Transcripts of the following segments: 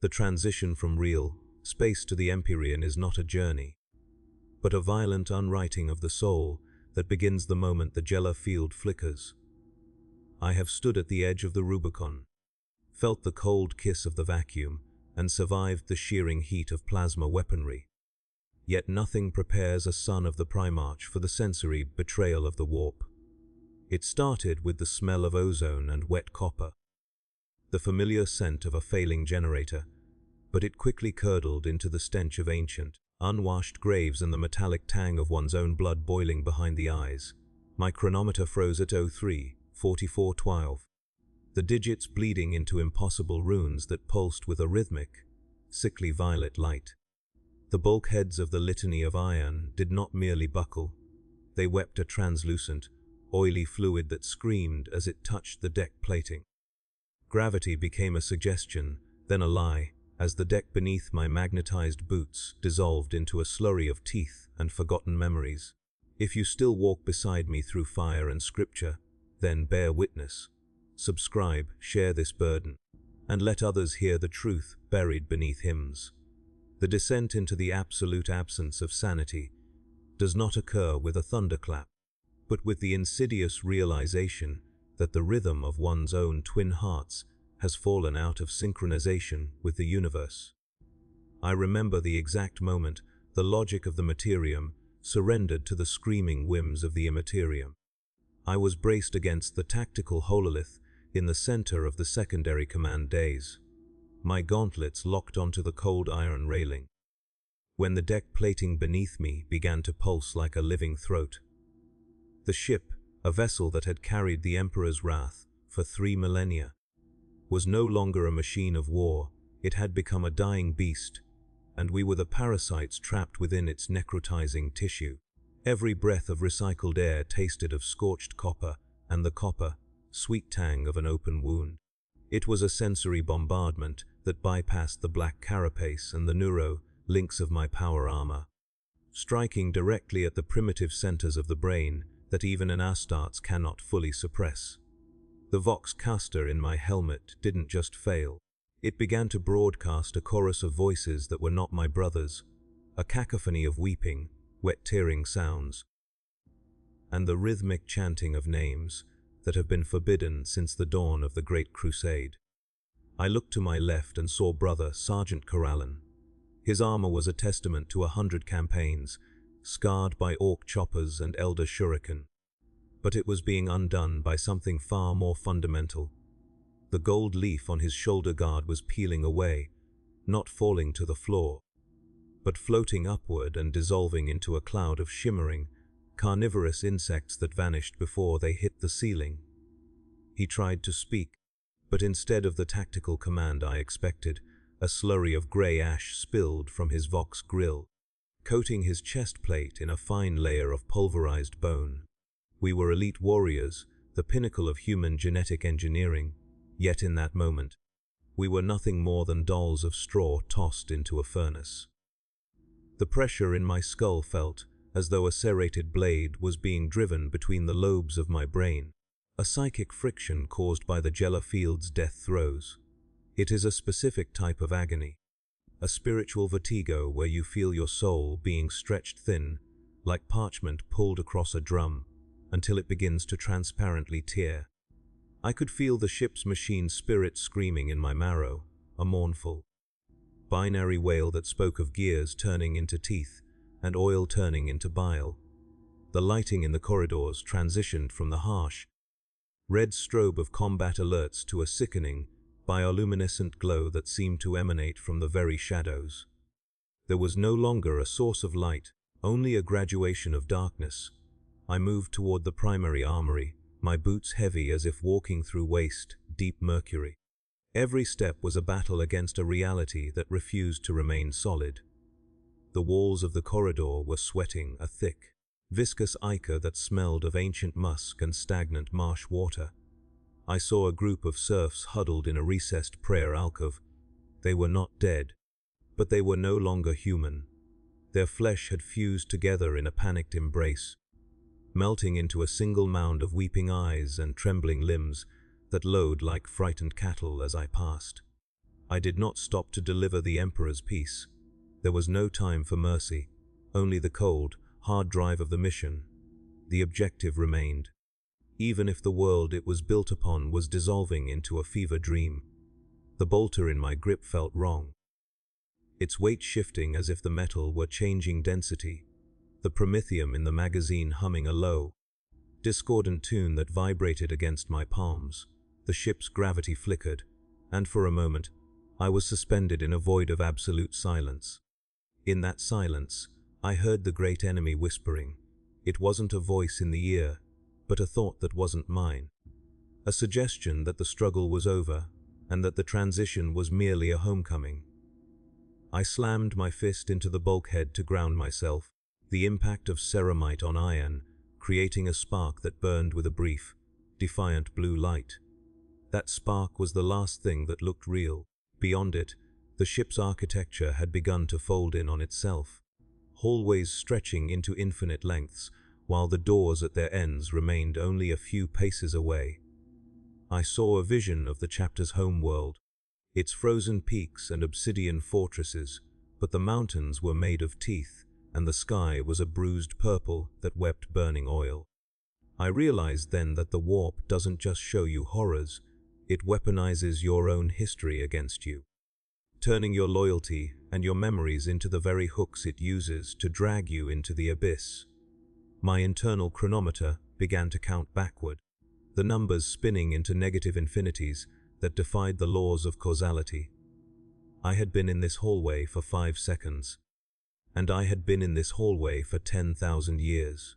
The transition from real space to the Empyrean is not a journey, but a violent unwriting of the soul that begins the moment the Gellar field flickers. I have stood at the edge of the Rubicon, felt the cold kiss of the vacuum, and survived the shearing heat of plasma weaponry. Yet nothing prepares a son of the Primarch for the sensory betrayal of the warp. It started with the smell of ozone and wet copper, the familiar scent of a failing generator, but it quickly curdled into the stench of ancient, unwashed graves and the metallic tang of one's own blood boiling behind the eyes. My chronometer froze at 03:44:12, the digits bleeding into impossible runes that pulsed with a rhythmic, sickly violet light. The bulkheads of the litany of iron did not merely buckle, they wept a translucent, oily fluid that screamed as it touched the deck plating. Gravity became a suggestion, then a lie, as the deck beneath my magnetized boots dissolved into a slurry of teeth and forgotten memories. If you still walk beside me through fire and scripture, then bear witness. Subscribe, share this burden, and let others hear the truth buried beneath hymns. The descent into the absolute absence of sanity does not occur with a thunderclap, but with the insidious realization that the rhythm of one's own twin hearts has fallen out of synchronization with the universe. I remember the exact moment the logic of the Materium surrendered to the screaming whims of the Imperium. I was braced against the tactical hololith in the center of the secondary command days, my gauntlets locked onto the cold iron railing, when the deck plating beneath me began to pulse like a living throat. The ship, a vessel that had carried the Emperor's wrath for 3 millennia, was no longer a machine of war. It had become a dying beast, and we were the parasites trapped within its necrotizing tissue. Every breath of recycled air tasted of scorched copper, and the copper, sweet tang of an open wound. It was a sensory bombardment that bypassed the black carapace and the neuro links of my power armor, striking directly at the primitive centers of the brain that even an Astartes cannot fully suppress. The vox caster in my helmet didn't just fail. It began to broadcast a chorus of voices that were not my brothers, a cacophony of weeping, wet-tearing sounds, and the rhythmic chanting of names that have been forbidden since the dawn of the Great Crusade. I looked to my left and saw brother Sergeant Corrallon. His armor was a testament to 100 campaigns, scarred by orc choppers and elder shuriken. But it was being undone by something far more fundamental. The gold leaf on his shoulder guard was peeling away, not falling to the floor, but floating upward and dissolving into a cloud of shimmering, carnivorous insects that vanished before they hit the ceiling. He tried to speak, but instead of the tactical command I expected, a slurry of grey ash spilled from his vox grill, coating his chest plate in a fine layer of pulverized bone. We were elite warriors, the pinnacle of human genetic engineering, yet in that moment, we were nothing more than dolls of straw tossed into a furnace. The pressure in my skull felt as though a serrated blade was being driven between the lobes of my brain, a psychic friction caused by the Gellar field's death throes. It is a specific type of agony, a spiritual vertigo where you feel your soul being stretched thin, like parchment pulled across a drum, until it begins to transparently tear. I could feel the ship's machine spirit screaming in my marrow, a mournful, binary wail that spoke of gears turning into teeth and oil turning into bile. The lighting in the corridors transitioned from the harsh, red strobe of combat alerts to a sickening, bioluminescent glow that seemed to emanate from the very shadows. There was no longer a source of light, only a graduation of darkness. I moved toward the primary armory, my boots heavy as if walking through waste, deep mercury. Every step was a battle against a reality that refused to remain solid. The walls of the corridor were sweating a thick, viscous ichor that smelled of ancient musk and stagnant marsh water. I saw a group of serfs huddled in a recessed prayer alcove. They were not dead, but they were no longer human. Their flesh had fused together in a panicked embrace, melting into a single mound of weeping eyes and trembling limbs that lowed like frightened cattle as I passed. I did not stop to deliver the Emperor's peace. There was no time for mercy, only the cold, hard drive of the mission. The objective remained. Even if the world it was built upon was dissolving into a fever dream, the bolter in my grip felt wrong. Its weight shifting as if the metal were changing density, the promethium in the magazine humming a low, discordant tune that vibrated against my palms. The ship's gravity flickered, and for a moment, I was suspended in a void of absolute silence. In that silence, I heard the great enemy whispering. It wasn't a voice in the ear, but a thought that wasn't mine. A suggestion that the struggle was over, and that the transition was merely a homecoming. I slammed my fist into the bulkhead to ground myself, the impact of ceramite on iron, creating a spark that burned with a brief, defiant blue light. That spark was the last thing that looked real. Beyond it, the ship's architecture had begun to fold in on itself, hallways stretching into infinite lengths, while the doors at their ends remained only a few paces away. I saw a vision of the chapter's home world, its frozen peaks and obsidian fortresses, but the mountains were made of teeth, and the sky was a bruised purple that wept burning oil. I realized then that the warp doesn't just show you horrors, it weaponizes your own history against you, turning your loyalty and your memories into the very hooks it uses to drag you into the abyss. My internal chronometer began to count backward, the numbers spinning into negative infinities that defied the laws of causality. I had been in this hallway for 5 seconds, and I had been in this hallway for 10,000 years.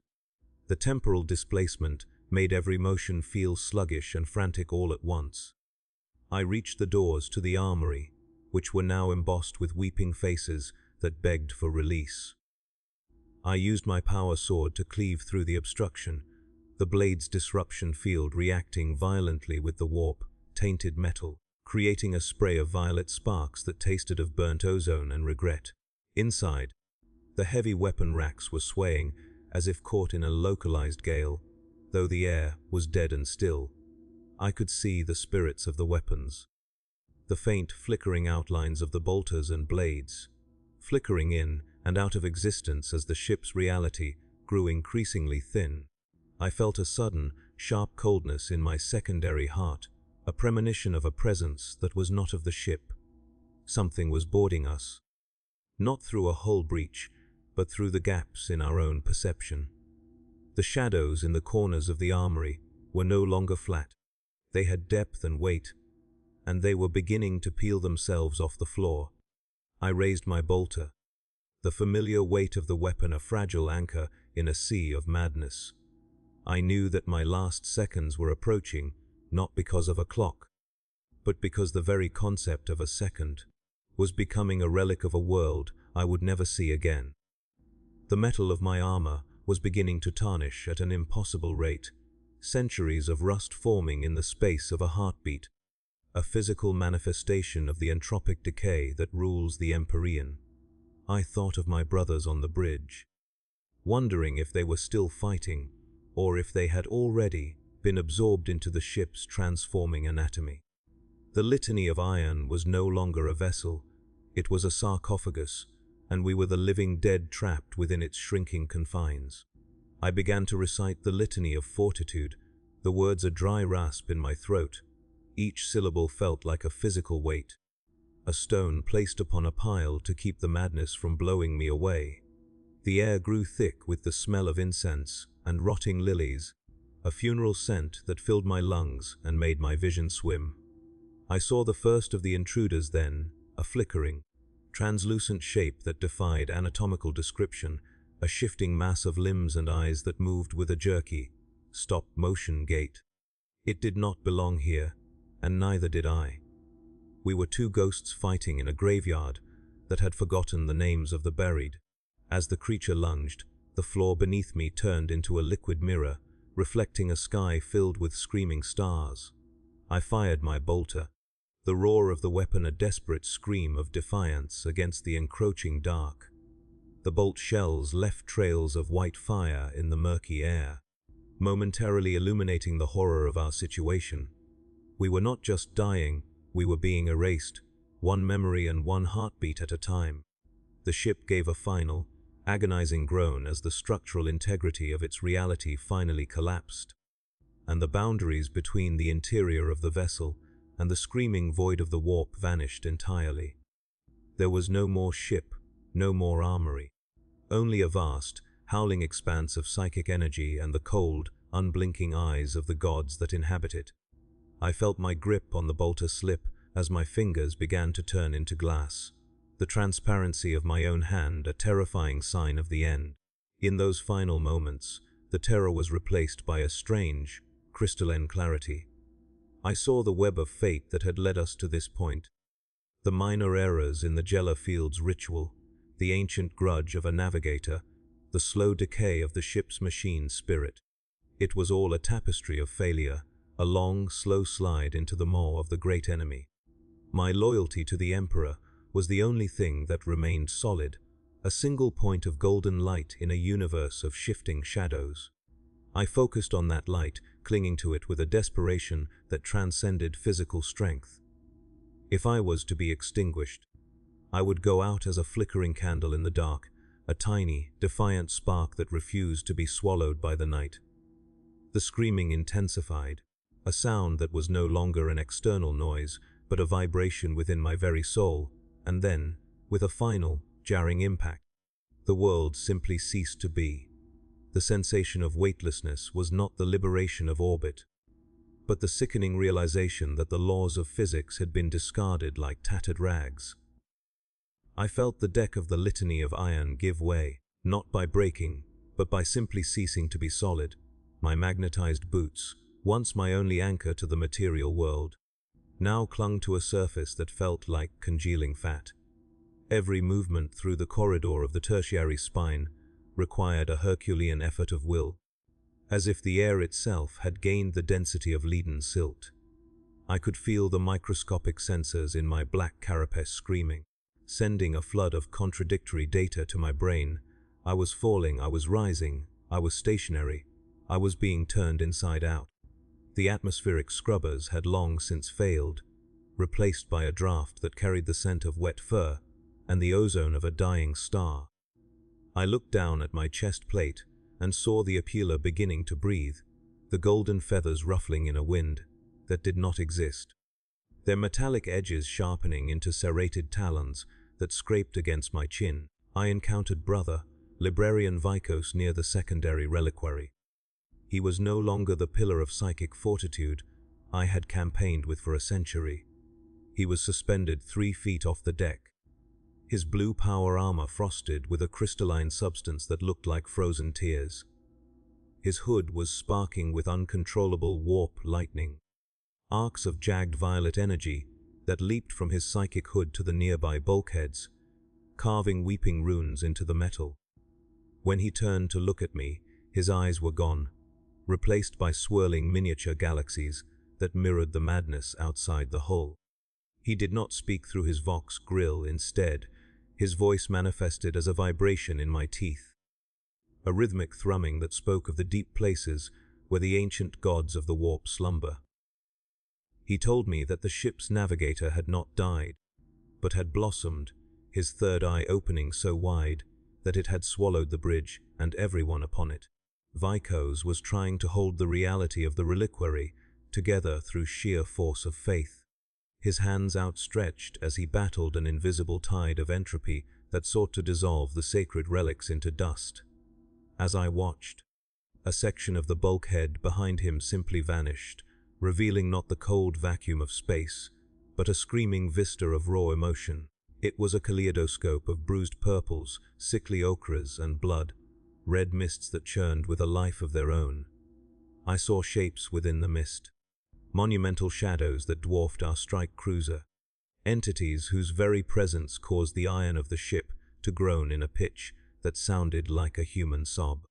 The temporal displacement made every motion feel sluggish and frantic all at once. I reached the doors to the armory, which were now embossed with weeping faces that begged for release. I used my power sword to cleave through the obstruction, the blade's disruption field reacting violently with the warp, tainted metal, creating a spray of violet sparks that tasted of burnt ozone and regret. Inside, the heavy weapon racks were swaying as if caught in a localized gale, though the air was dead and still. I could see the spirits of the weapons, the faint flickering outlines of the bolters and blades, flickering in and out of existence as the ship's reality grew increasingly thin. I felt a sudden, sharp coldness in my secondary heart, a premonition of a presence that was not of the ship. Something was boarding us, not through a hull breach, but through the gaps in our own perception. The shadows in the corners of the armory were no longer flat. They had depth and weight, and they were beginning to peel themselves off the floor. I raised my bolter, the familiar weight of the weapon a fragile anchor in a sea of madness. I knew that my last seconds were approaching, not because of a clock, but because the very concept of a second was becoming a relic of a world I would never see again. The metal of my armor was beginning to tarnish at an impossible rate, centuries of rust forming in the space of a heartbeat, a physical manifestation of the entropic decay that rules the Imperium. I thought of my brothers on the bridge, wondering if they were still fighting, or if they had already been absorbed into the ship's transforming anatomy. The litany of iron was no longer a vessel, it was a sarcophagus, and we were the living dead trapped within its shrinking confines. I began to recite the litany of fortitude, the words a dry rasp in my throat. Each syllable felt like a physical weight, a stone placed upon a pile to keep the madness from blowing me away. The air grew thick with the smell of incense and rotting lilies, a funeral scent that filled my lungs and made my vision swim. I saw the first of the intruders then, a flickering, translucent shape that defied anatomical description, a shifting mass of limbs and eyes that moved with a jerky, stop-motion gait. It did not belong here, and neither did I. We were two ghosts fighting in a graveyard that had forgotten the names of the buried. As the creature lunged, the floor beneath me turned into a liquid mirror, reflecting a sky filled with screaming stars. I fired my bolter, the roar of the weapon a desperate scream of defiance against the encroaching dark. The bolt shells left trails of white fire in the murky air, momentarily illuminating the horror of our situation. We were not just dying, we were being erased, one memory and one heartbeat at a time. The ship gave a final, agonizing groan as the structural integrity of its reality finally collapsed, and the boundaries between the interior of the vessel and the screaming void of the warp vanished entirely. There was no more ship, no more armory, only a vast, howling expanse of psychic energy and the cold, unblinking eyes of the gods that inhabit it. I felt my grip on the bolter slip as my fingers began to turn into glass, the transparency of my own hand a terrifying sign of the end. In those final moments, the terror was replaced by a strange, crystalline clarity. I saw the web of fate that had led us to this point. The minor errors in the Gellar field's ritual, the ancient grudge of a navigator, the slow decay of the ship's machine spirit. It was all a tapestry of failure, a long, slow slide into the maw of the great enemy. My loyalty to the Emperor was the only thing that remained solid, a single point of golden light in a universe of shifting shadows. I focused on that light, clinging to it with a desperation that transcended physical strength. If I was to be extinguished, I would go out as a flickering candle in the dark, a tiny, defiant spark that refused to be swallowed by the night. The screaming intensified, a sound that was no longer an external noise, but a vibration within my very soul, and then, with a final, jarring impact, the world simply ceased to be. The sensation of weightlessness was not the liberation of orbit, but the sickening realization that the laws of physics had been discarded like tattered rags. I felt the deck of the litany of iron give way, not by breaking, but by simply ceasing to be solid. My magnetized boots, once my only anchor to the material world, now clung to a surface that felt like congealing fat. Every movement through the corridor of the tertiary spine required a Herculean effort of will, as if the air itself had gained the density of leaden silt. I could feel the microscopic sensors in my black carapace screaming, sending a flood of contradictory data to my brain. I was falling, I was rising, I was stationary, I was being turned inside out. The atmospheric scrubbers had long since failed, replaced by a draft that carried the scent of wet fur and the ozone of a dying star. I looked down at my chest plate and saw the Aquila beginning to breathe, the golden feathers ruffling in a wind that did not exist, their metallic edges sharpening into serrated talons that scraped against my chin. I encountered Brother, Librarian Vikos near the secondary reliquary. He was no longer the pillar of psychic fortitude I had campaigned with for a century. He was suspended 3 feet off the deck, his blue power armor frosted with a crystalline substance that looked like frozen tears. His hood was sparking with uncontrollable warp lightning, arcs of jagged violet energy that leaped from his psychic hood to the nearby bulkheads, carving weeping runes into the metal. When he turned to look at me, his eyes were gone, replaced by swirling miniature galaxies that mirrored the madness outside the hull. He did not speak through his Vox grill. Instead, his voice manifested as a vibration in my teeth, a rhythmic thrumming that spoke of the deep places where the ancient gods of the warp slumber. He told me that the ship's navigator had not died, but had blossomed, his third eye opening so wide that it had swallowed the bridge and everyone upon it. Vikos was trying to hold the reality of the reliquary together through sheer force of faith, his hands outstretched as he battled an invisible tide of entropy that sought to dissolve the sacred relics into dust. As I watched, a section of the bulkhead behind him simply vanished, revealing not the cold vacuum of space, but a screaming vista of raw emotion. It was a kaleidoscope of bruised purples, sickly ochres, and blood, red mists that churned with a life of their own. I saw shapes within the mist, monumental shadows that dwarfed our strike cruiser, entities whose very presence caused the iron of the ship to groan in a pitch that sounded like a human sob.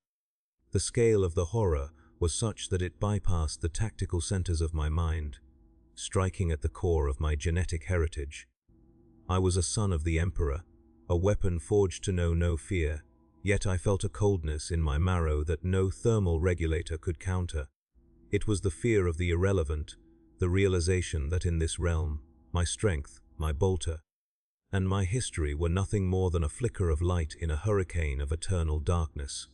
The scale of the horror was such that it bypassed the tactical centers of my mind, striking at the core of my genetic heritage. I was a son of the Emperor, a weapon forged to know no fear, yet I felt a coldness in my marrow that no thermal regulator could counter. It was the fear of the irrelevant, the realization that in this realm, my strength, my bolter, and my history were nothing more than a flicker of light in a hurricane of eternal darkness.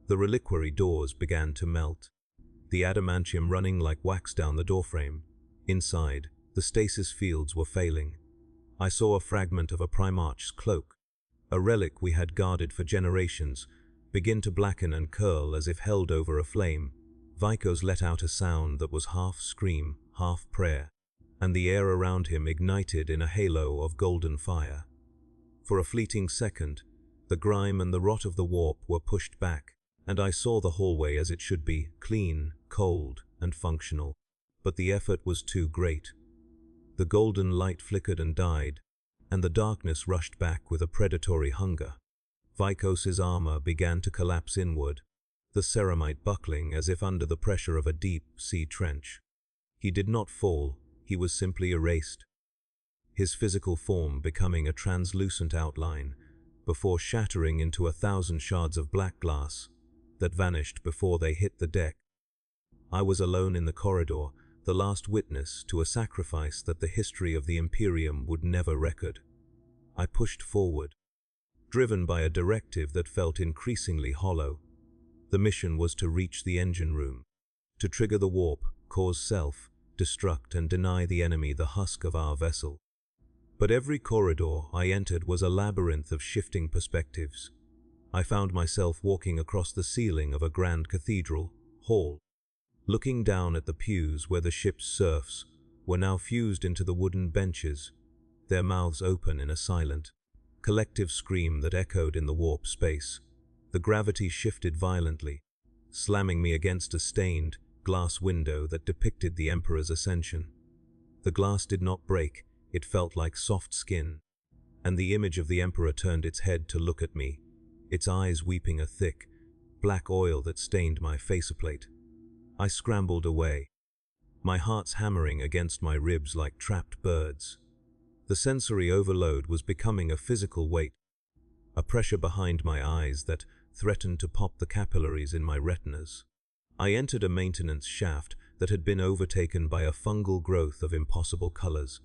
The reliquary doors began to melt, the adamantium running like wax down the doorframe. Inside, the stasis fields were failing. I saw a fragment of a Primarch's cloak, a relic we had guarded for generations, begin to blacken and curl as if held over a flame. Vikos let out a sound that was half scream, half prayer, and the air around him ignited in a halo of golden fire. For a fleeting second, the grime and the rot of the warp were pushed back, and I saw the hallway as it should be, clean, cold, and functional. But the effort was too great. The golden light flickered and died, and the darkness rushed back with a predatory hunger. Vikos's armor began to collapse inward, the ceramite buckling as if under the pressure of a deep-sea trench. He did not fall, he was simply erased, his physical form becoming a translucent outline, before shattering into 1,000 shards of black glass that vanished before they hit the deck. I was alone in the corridor, the last witness to a sacrifice that the history of the Imperium would never record. I pushed forward, driven by a directive that felt increasingly hollow. The mission was to reach the engine room, to trigger the warp, cause self-destruct and deny the enemy the husk of our vessel. But every corridor I entered was a labyrinth of shifting perspectives. I found myself walking across the ceiling of a grand cathedral hall, looking down at the pews where the ship's serfs were now fused into the wooden benches, their mouths open in a silent, collective scream that echoed in the warp space. The gravity shifted violently, slamming me against a stained glass window that depicted the Emperor's ascension. The glass did not break, it felt like soft skin, and the image of the Emperor turned its head to look at me, its eyes weeping a thick, black oil that stained my faceplate. I scrambled away, my heart's hammering against my ribs like trapped birds. The sensory overload was becoming a physical weight, a pressure behind my eyes that threatened to pop the capillaries in my retinas. I entered a maintenance shaft that had been overtaken by a fungal growth of impossible colors.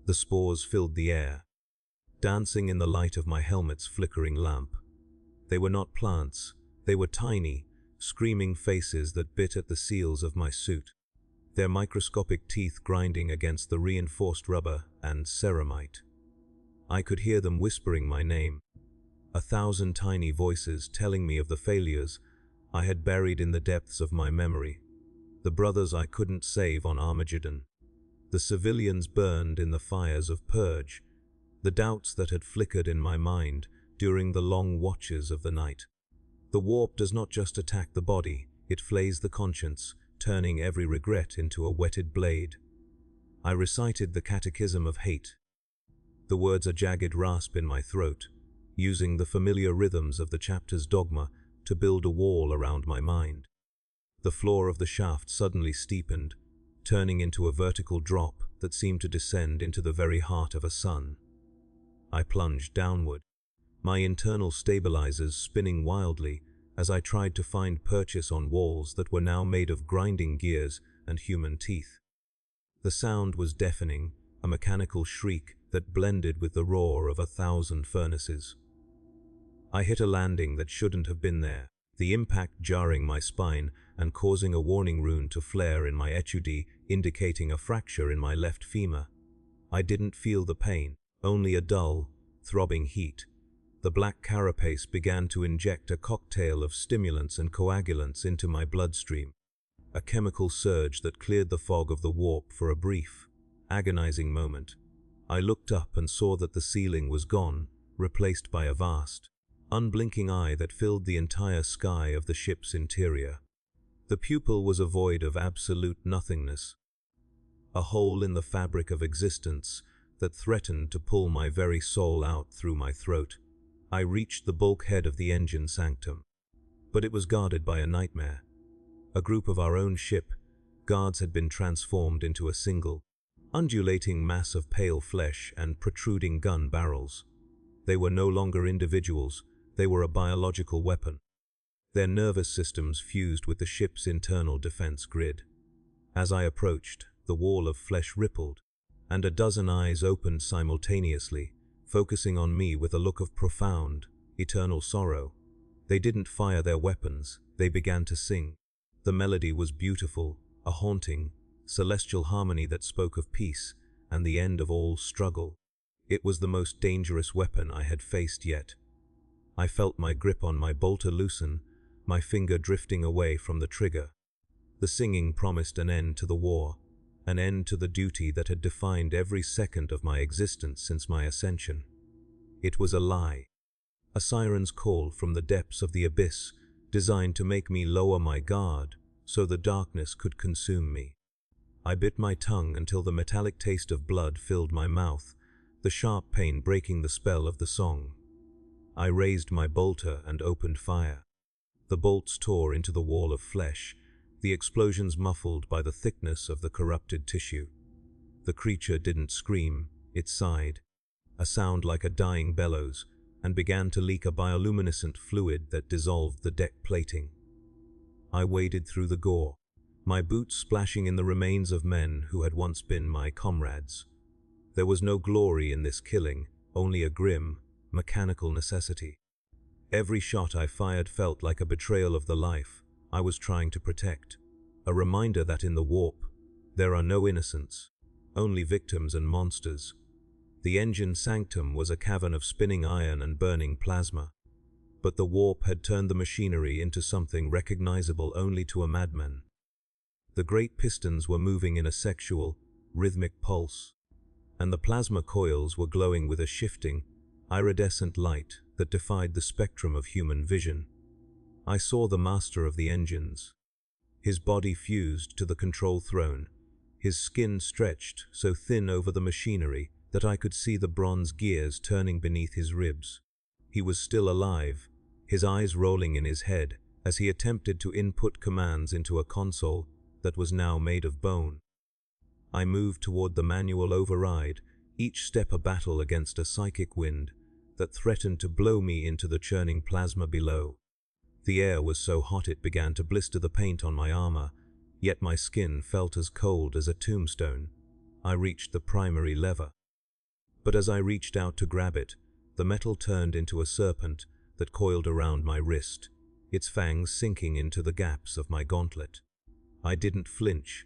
The spores filled the air, dancing in the light of my helmet's flickering lamp. They were not plants, they were tiny, screaming faces that bit at the seals of my suit, their microscopic teeth grinding against the reinforced rubber and ceramite. I could hear them whispering my name, 1,000 tiny voices telling me of the failures I had buried in the depths of my memory, the brothers I couldn't save on Armageddon, the civilians burned in the fires of Purge, the doubts that had flickered in my mind during the long watches of the night. The warp does not just attack the body, it flays the conscience, turning every regret into a whetted blade. I recited the Catechism of Hate, the words a jagged rasp in my throat, using the familiar rhythms of the chapter's dogma to build a wall around my mind. The floor of the shaft suddenly steepened, turning into a vertical drop that seemed to descend into the very heart of a sun. I plunged downward, my internal stabilizers spinning wildly as I tried to find purchase on walls that were now made of grinding gears and human teeth. The sound was deafening, a mechanical shriek that blended with the roar of 1,000 furnaces. I hit a landing that shouldn't have been there, the impact jarring my spine and causing a warning rune to flare in my HUD, indicating a fracture in my left femur. I didn't feel the pain, only a dull, throbbing heat. The black carapace began to inject a cocktail of stimulants and coagulants into my bloodstream, a chemical surge that cleared the fog of the warp for a brief, agonizing moment. I looked up and saw that the ceiling was gone, replaced by a vast, unblinking eye that filled the entire sky of the ship's interior. The pupil was a void of absolute nothingness, a hole in the fabric of existence that threatened to pull my very soul out through my throat. I reached the bulkhead of the engine sanctum, but it was guarded by a nightmare. A group of our own ship guards had been transformed into a single, undulating mass of pale flesh and protruding gun barrels. They were no longer individuals, they were a biological weapon. Their nervous systems fused with the ship's internal defense grid. As I approached, the wall of flesh rippled, and a dozen eyes opened simultaneously, focusing on me with a look of profound, eternal sorrow. They didn't fire their weapons, they began to sing. The melody was beautiful, a haunting, celestial harmony that spoke of peace and the end of all struggle. It was the most dangerous weapon I had faced yet. I felt my grip on my bolter loosen, my finger drifting away from the trigger. The singing promised an end to the war, an end to the duty that had defined every second of my existence since my ascension. It was a lie, a siren's call from the depths of the abyss, designed to make me lower my guard so the darkness could consume me. I bit my tongue until the metallic taste of blood filled my mouth, the sharp pain breaking the spell of the song. I raised my bolter and opened fire. The bolts tore into the wall of flesh, the explosions muffled by the thickness of the corrupted tissue. The creature didn't scream, it sighed, a sound like a dying bellows, and began to leak a bioluminescent fluid that dissolved the deck plating. I waded through the gore, my boots splashing in the remains of men who had once been my comrades. There was no glory in this killing, only a grim, mechanical necessity. Every shot I fired felt like a betrayal of the life I was trying to protect, a reminder that in the warp, there are no innocents, only victims and monsters. The engine sanctum was a cavern of spinning iron and burning plasma, but the warp had turned the machinery into something recognizable only to a madman. The great pistons were moving in a sexual, rhythmic pulse, and the plasma coils were glowing with a shifting, iridescent light that defied the spectrum of human vision. I saw the master of the engines. His body fused to the control throne, his skin stretched so thin over the machinery that I could see the bronze gears turning beneath his ribs. He was still alive, his eyes rolling in his head as he attempted to input commands into a console that was now made of bone. I moved toward the manual override, each step a battle against a psychic wind that threatened to blow me into the churning plasma below. The air was so hot it began to blister the paint on my armor, yet my skin felt as cold as a tombstone. I reached the primary lever. But as I reached out to grab it, the metal turned into a serpent that coiled around my wrist, its fangs sinking into the gaps of my gauntlet. I didn't flinch.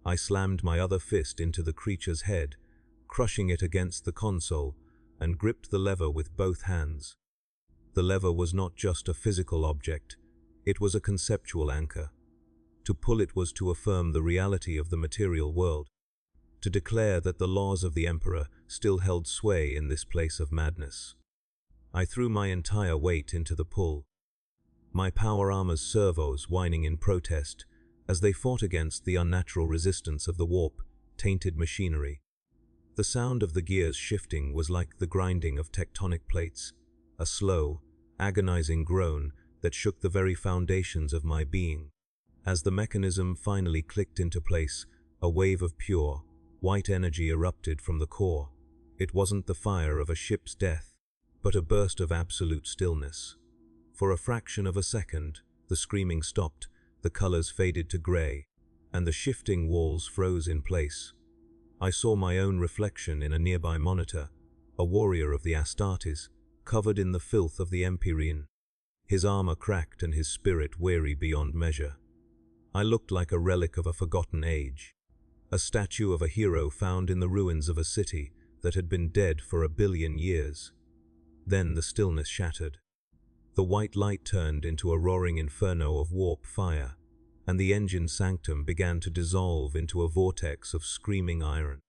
I slammed my other fist into the creature's head, crushing it against the console, and gripped the lever with both hands. The lever was not just a physical object, it was a conceptual anchor. To pull it was to affirm the reality of the material world, to declare that the laws of the Emperor still held sway in this place of madness. I threw my entire weight into the pull, my power armor's servos whining in protest as they fought against the unnatural resistance of the warp-tainted machinery. The sound of the gears shifting was like the grinding of tectonic plates, a slow, agonizing groan that shook the very foundations of my being. As the mechanism finally clicked into place, a wave of pure, white energy erupted from the core. It wasn't the fire of a ship's death, but a burst of absolute stillness. For a fraction of a second, the screaming stopped, the colors faded to gray, and the shifting walls froze in place. I saw my own reflection in a nearby monitor, a warrior of the Astartes, covered in the filth of the Imperium, his armor cracked and his spirit weary beyond measure. I looked like a relic of a forgotten age, a statue of a hero found in the ruins of a city that had been dead for 1 billion years. Then the stillness shattered. The white light turned into a roaring inferno of warp fire, and the engine sanctum began to dissolve into a vortex of screaming iron.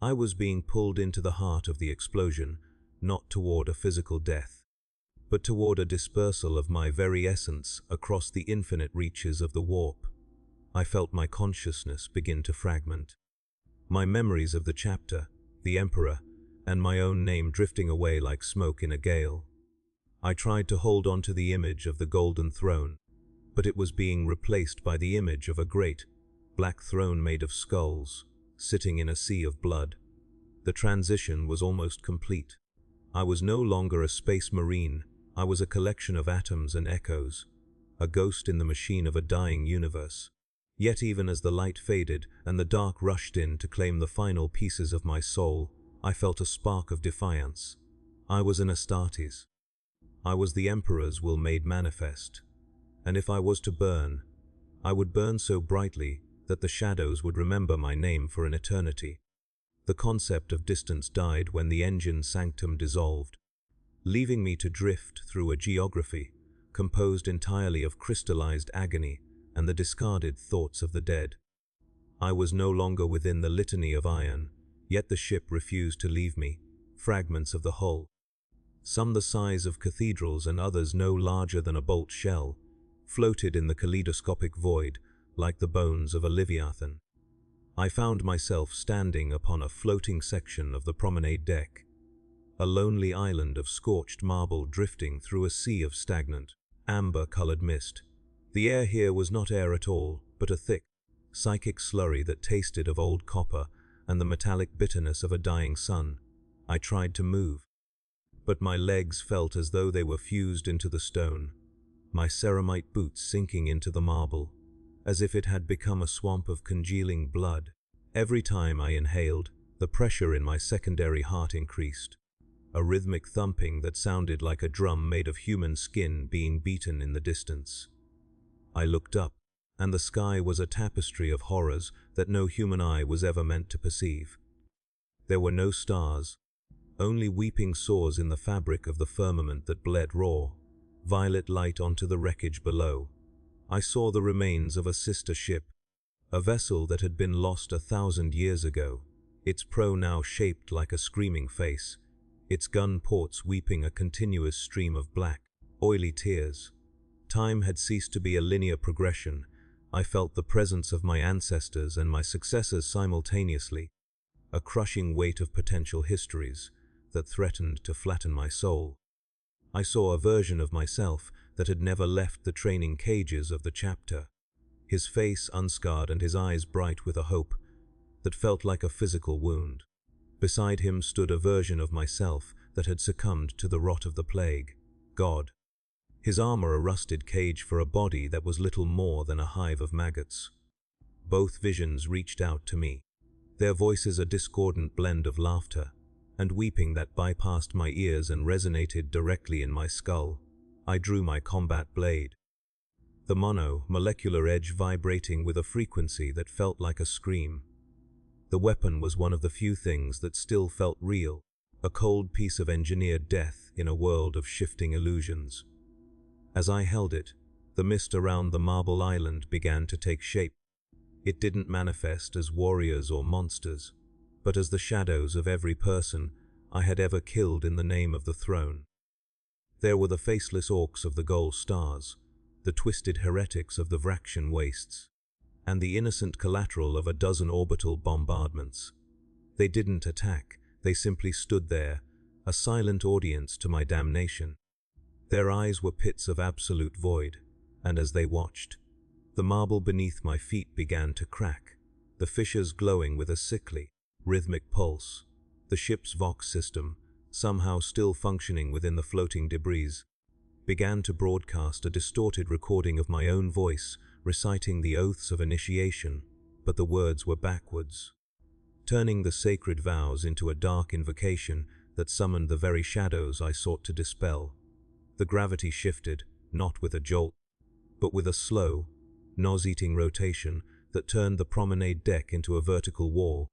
I was being pulled into the heart of the explosion, not toward a physical death, but toward a dispersal of my very essence across the infinite reaches of the warp. I felt my consciousness begin to fragment. My memories of the chapter, the Emperor, and my own name drifting away like smoke in a gale. I tried to hold on to the image of the golden throne, but it was being replaced by the image of a great, black throne made of skulls, sitting in a sea of blood. The transition was almost complete. I was no longer a space marine, I was a collection of atoms and echoes, a ghost in the machine of a dying universe. Yet even as the light faded and the dark rushed in to claim the final pieces of my soul, I felt a spark of defiance. I was an Astartes. I was the Emperor's will made manifest. And if I was to burn, I would burn so brightly that the shadows would remember my name for an eternity. The concept of distance died when the engine's sanctum dissolved, leaving me to drift through a geography composed entirely of crystallized agony and the discarded thoughts of the dead. I was no longer within the litany of iron, yet the ship refused to leave me, fragments of the hull, some the size of cathedrals and others no larger than a bolt shell, floated in the kaleidoscopic void like the bones of a leviathan. I found myself standing upon a floating section of the promenade deck, a lonely island of scorched marble drifting through a sea of stagnant, amber-colored mist. The air here was not air at all, but a thick, psychic slurry that tasted of old copper and the metallic bitterness of a dying sun. I tried to move, but my legs felt as though they were fused into the stone, my ceramite boots sinking into the marble, as if it had become a swamp of congealing blood. Every time I inhaled, the pressure in my secondary heart increased, a rhythmic thumping that sounded like a drum made of human skin being beaten in the distance. I looked up, and the sky was a tapestry of horrors that no human eye was ever meant to perceive. There were no stars, only weeping sores in the fabric of the firmament that bled raw, violet light onto the wreckage below. I saw the remains of a sister ship, a vessel that had been lost 1,000 years ago, its prow now shaped like a screaming face, its gun ports weeping a continuous stream of black, oily tears. Time had ceased to be a linear progression. I felt the presence of my ancestors and my successors simultaneously, a crushing weight of potential histories that threatened to flatten my soul. I saw a version of myself that had never left the training cages of the chapter, his face unscarred and his eyes bright with a hope that felt like a physical wound. Beside him stood a version of myself that had succumbed to the rot of the plague, God. His armor a rusted cage for a body that was little more than a hive of maggots. Both visions reached out to me, their voices a discordant blend of laughter and weeping that bypassed my ears and resonated directly in my skull. I drew my combat blade, the molecular edge vibrating with a frequency that felt like a scream. The weapon was one of the few things that still felt real, a cold piece of engineered death in a world of shifting illusions. As I held it, the mist around the marble island began to take shape. It didn't manifest as warriors or monsters, but as the shadows of every person I had ever killed in the name of the throne. There were the faceless orcs of the Gold Stars, the twisted heretics of the Vraxian wastes, and the innocent collateral of a dozen orbital bombardments. They didn't attack, they simply stood there, a silent audience to my damnation. Their eyes were pits of absolute void, and as they watched, the marble beneath my feet began to crack, the fissures glowing with a sickly, rhythmic pulse. The ship's Vox system, somehow still functioning within the floating debris, began to broadcast a distorted recording of my own voice, reciting the oaths of initiation, but the words were backwards, turning the sacred vows into a dark invocation that summoned the very shadows I sought to dispel. The gravity shifted, not with a jolt, but with a slow, nose-eating rotation that turned the promenade deck into a vertical wall.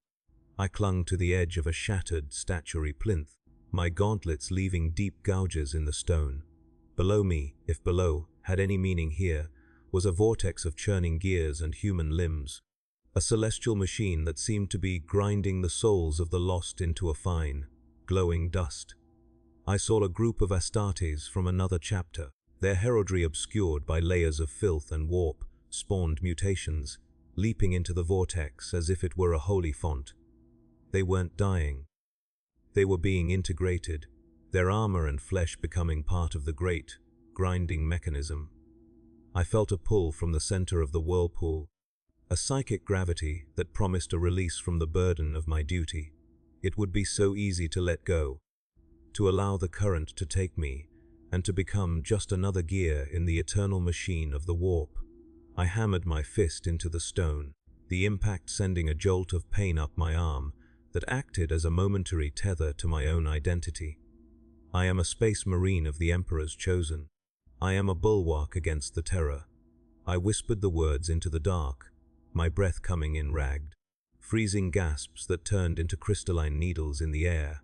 I clung to the edge of a shattered, statuary plinth, my gauntlets leaving deep gouges in the stone. Below me, if below had any meaning here, was a vortex of churning gears and human limbs, a celestial machine that seemed to be grinding the souls of the lost into a fine, glowing dust. I saw a group of Astartes from another chapter, their heraldry obscured by layers of filth and warp, spawned mutations, leaping into the vortex as if it were a holy font. They weren't dying. They were being integrated, their armor and flesh becoming part of the great, grinding mechanism. I felt a pull from the center of the whirlpool, a psychic gravity that promised a release from the burden of my duty. It would be so easy to let go, to allow the current to take me, and to become just another gear in the eternal machine of the warp. I hammered my fist into the stone, the impact sending a jolt of pain up my arm that acted as a momentary tether to my own identity. I am a space marine of the Emperor's chosen. I am a bulwark against the terror. I whispered the words into the dark, my breath coming in ragged. Freezing gasps that turned into crystalline needles in the air.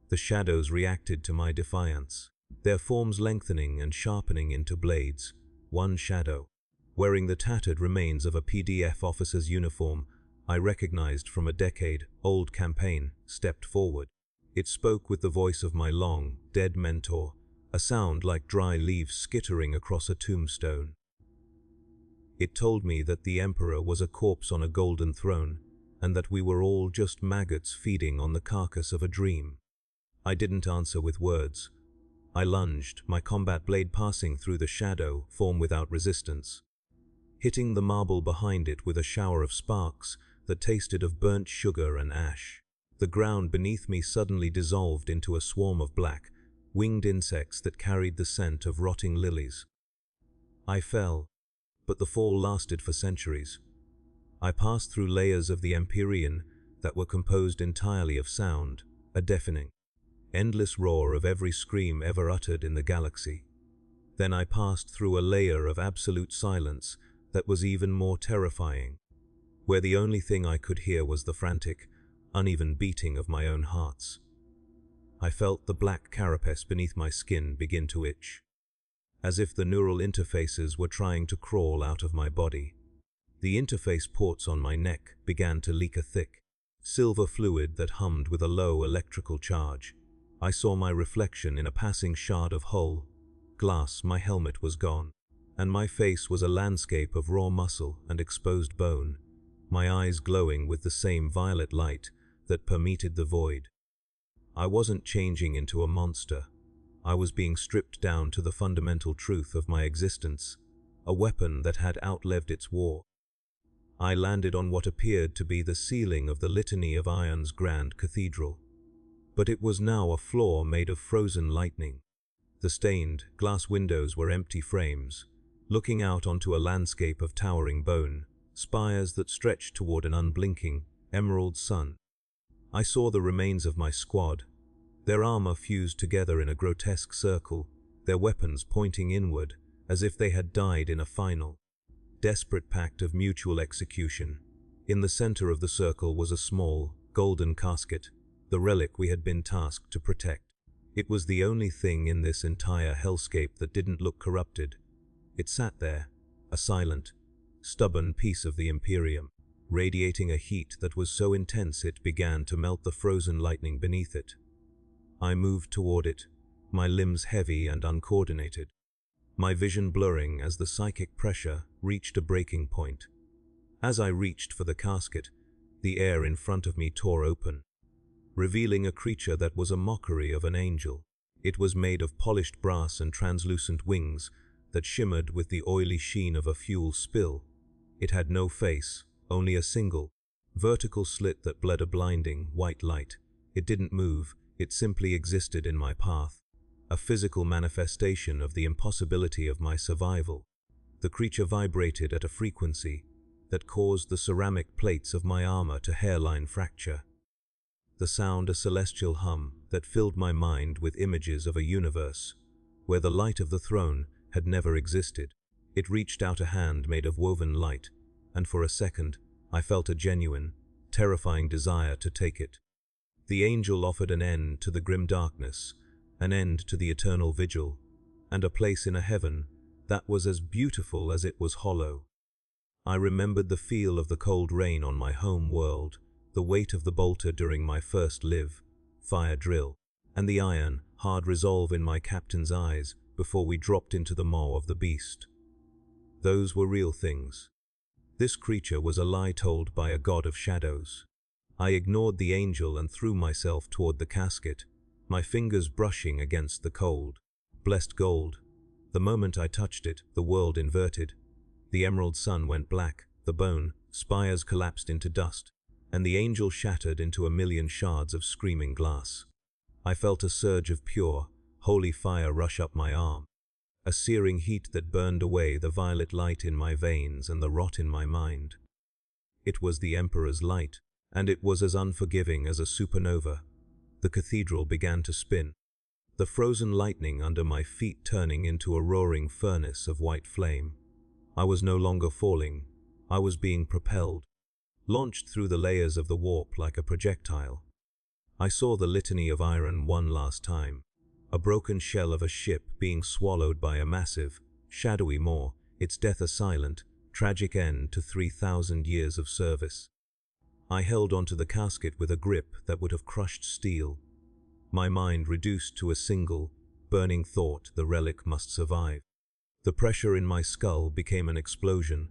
The shadows reacted to my defiance, their forms lengthening and sharpening into blades. One shadow, wearing the tattered remains of a PDF officer's uniform I recognized from a decade-old campaign, stepped forward. It spoke with the voice of my long, dead mentor, a sound like dry leaves skittering across a tombstone. It told me that the Emperor was a corpse on a golden throne, and that we were all just maggots feeding on the carcass of a dream. I didn't answer with words. I lunged, my combat blade passing through the shadow form without resistance, hitting the marble behind it with a shower of sparks that tasted of burnt sugar and ash. The ground beneath me suddenly dissolved into a swarm of black, winged insects that carried the scent of rotting lilies. I fell, but the fall lasted for centuries. I passed through layers of the Imperium that were composed entirely of sound, a deafening, endless roar of every scream ever uttered in the galaxy. Then I passed through a layer of absolute silence that was even more terrifying, where the only thing I could hear was the frantic, uneven beating of my own hearts. I felt the black carapace beneath my skin begin to itch, as if the neural interfaces were trying to crawl out of my body. The interface ports on my neck began to leak a thick, silver fluid that hummed with a low electrical charge. I saw my reflection in a passing shard of hull glass. My helmet was gone, and my face was a landscape of raw muscle and exposed bone, my eyes glowing with the same violet light that permeated the void. I wasn't changing into a monster. I was being stripped down to the fundamental truth of my existence, a weapon that had outlived its war. I landed on what appeared to be the ceiling of the Litany of Iron's grand cathedral, but it was now a floor made of frozen lightning. The stained glass windows were empty frames, looking out onto a landscape of towering bone, spires that stretched toward an unblinking, emerald sun. I saw the remains of my squad, their armor fused together in a grotesque circle, their weapons pointing inward, as if they had died in a final, desperate pact of mutual execution. In the center of the circle was a small, golden casket, the relic we had been tasked to protect. It was the only thing in this entire hellscape that didn't look corrupted. It sat there, a silent, stubborn piece of the Imperium, radiating a heat that was so intense it began to melt the frozen lightning beneath it. I moved toward it, my limbs heavy and uncoordinated, my vision blurring as the psychic pressure reached a breaking point. As I reached for the casket, the air in front of me tore open, revealing a creature that was a mockery of an angel. It was made of polished brass and translucent wings that shimmered with the oily sheen of a fuel spill. It had no face, only a single, vertical slit that bled a blinding, white light. It didn't move, it simply existed in my path, a physical manifestation of the impossibility of my survival. The creature vibrated at a frequency that caused the ceramic plates of my armor to hairline fracture. The sound a celestial hum that filled my mind with images of a universe where the light of the throne had never existed. It reached out a hand made of woven light, and for a second I felt a genuine, terrifying desire to take it. The angel offered an end to the grim darkness, an end to the eternal vigil, and a place in a heaven that was as beautiful as it was hollow. I remembered the feel of the cold rain on my home world, the weight of the bolter during my first live-fire drill, and the iron, hard resolve in my captain's eyes before we dropped into the maw of the beast. Those were real things. This creature was a lie told by a god of shadows. I ignored the angel and threw myself toward the casket, my fingers brushing against the cold, blessed gold. The moment I touched it, the world inverted. The emerald sun went black, the bone spires collapsed into dust, and the angel shattered into a million shards of screaming glass. I felt a surge of pure, holy fire rush up my arm, a searing heat that burned away the violet light in my veins and the rot in my mind. It was the Emperor's light, and it was as unforgiving as a supernova. The cathedral began to spin, the frozen lightning under my feet turning into a roaring furnace of white flame. I was no longer falling, I was being propelled, launched through the layers of the warp like a projectile. I saw the litany of iron one last time, a broken shell of a ship being swallowed by a massive, shadowy maw, its death a silent, tragic end to 3,000 years of service. I held onto the casket with a grip that would have crushed steel, my mind reduced to a single, burning thought: the relic must survive. The pressure in my skull became an explosion,